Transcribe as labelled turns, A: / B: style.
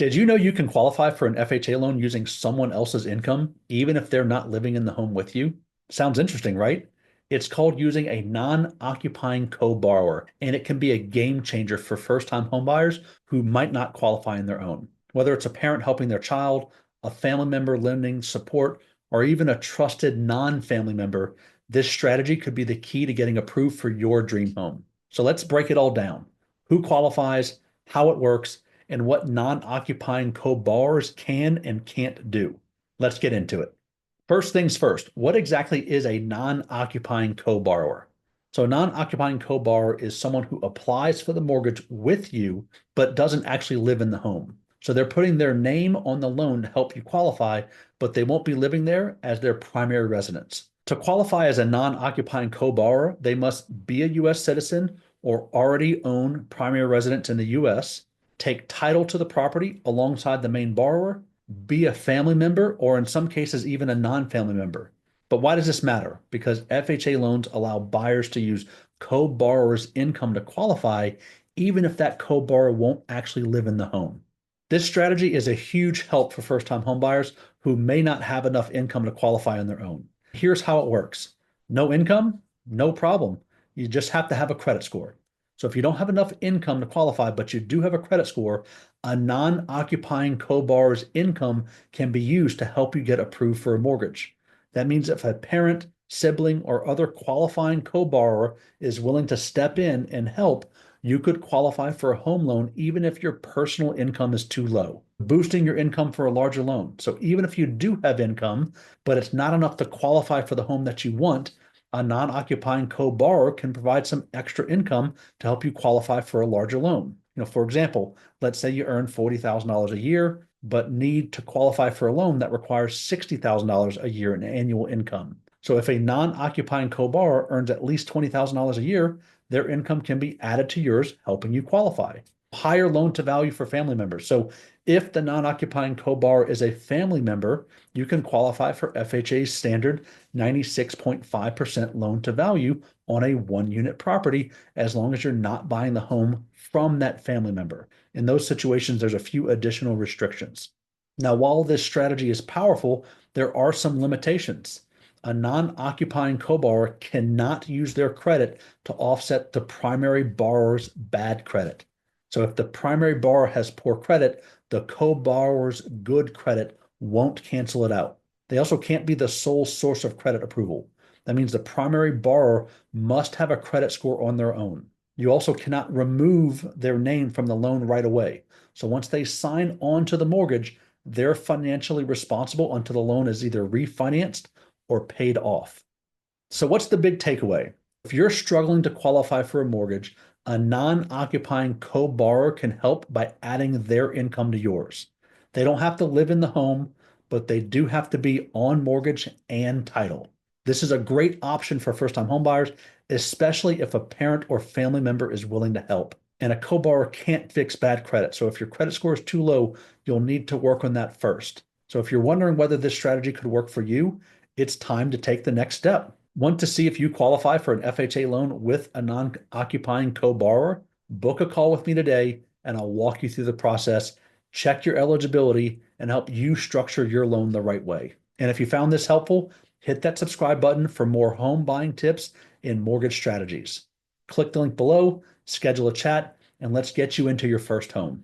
A: Did you know you can qualify for an FHA loan using someone else's income, even if they're not living in the home with you? Sounds interesting, right? It's called using a non-occupying co-borrower, and it can be a game changer for first-time homebuyers who might not qualify on their own. Whether it's a parent helping their child, a family member lending support, or even a trusted non-family member, this strategy could be the key to getting approved for your dream home. So let's break it all down. Who qualifies, how it works, and what non-occupying co-borrowers can and can't do. Let's get into it. First things first, what exactly is a non-occupying co-borrower? So a non-occupying co-borrower is someone who applies for the mortgage with you, but doesn't actually live in the home. So they're putting their name on the loan to help you qualify, but they won't be living there as their primary residence. To qualify as a non-occupying co-borrower, they must be a U.S. citizen or already own primary residence in the U.S., take title to the property alongside the main borrower, be a family member, or in some cases, even a non-family member. But why does this matter? Because FHA loans allow buyers to use co-borrower's income to qualify, even if that co-borrower won't actually live in the home. This strategy is a huge help for first-time homebuyers who may not have enough income to qualify on their own. Here's how it works. No income, no problem. You just have to have a credit score. So if you don't have enough income to qualify, but you do have a credit score, a non-occupying co-borrower's income can be used to help you get approved for a mortgage. That means if a parent, sibling, or other qualifying co-borrower is willing to step in and help, you could qualify for a home loan even if your personal income is too low, boosting your income for a larger loan. So even if you do have income, but it's not enough to qualify for the home that you want, a non-occupying co-borrower can provide some extra income to help you qualify for a larger loan. For example, let's say you earn $40,000 a year, but need to qualify for a loan that requires $60,000 a year in annual income. So if a non-occupying co-borrower earns at least $20,000 a year, their income can be added to yours, helping you qualify. Higher loan to value for family members. So if the non-occupying co-borrower is a family member, you can qualify for FHA's standard 96.5% loan to value on a one-unit property, as long as you're not buying the home from that family member. In those situations, there's a few additional restrictions. Now, while this strategy is powerful, there are some limitations. A non-occupying co-borrower cannot use their credit to offset the primary borrower's bad credit. So if the primary borrower has poor credit, the co-borrower's good credit won't cancel it out. They also can't be the sole source of credit approval. That means the primary borrower must have a credit score on their own. You also cannot remove their name from the loan right away. So once they sign on to the mortgage, they're financially responsible until the loan is either refinanced or paid off. So what's the big takeaway? If you're struggling to qualify for a mortgage, a non-occupying co-borrower can help by adding their income to yours. They don't have to live in the home, but they do have to be on mortgage and title. This is a great option for first-time homebuyers, especially if a parent or family member is willing to help. And a co-borrower can't fix bad credit. So if your credit score is too low, you'll need to work on that first. So if you're wondering whether this strategy could work for you, it's time to take the next step. Want to see if you qualify for an FHA loan with a non-occupying co-borrower? Book a call with me today, and I'll walk you through the process, check your eligibility, and help you structure your loan the right way. And if you found this helpful, hit that subscribe button for more home buying tips and mortgage strategies. Click the link below, schedule a chat, and let's get you into your first home.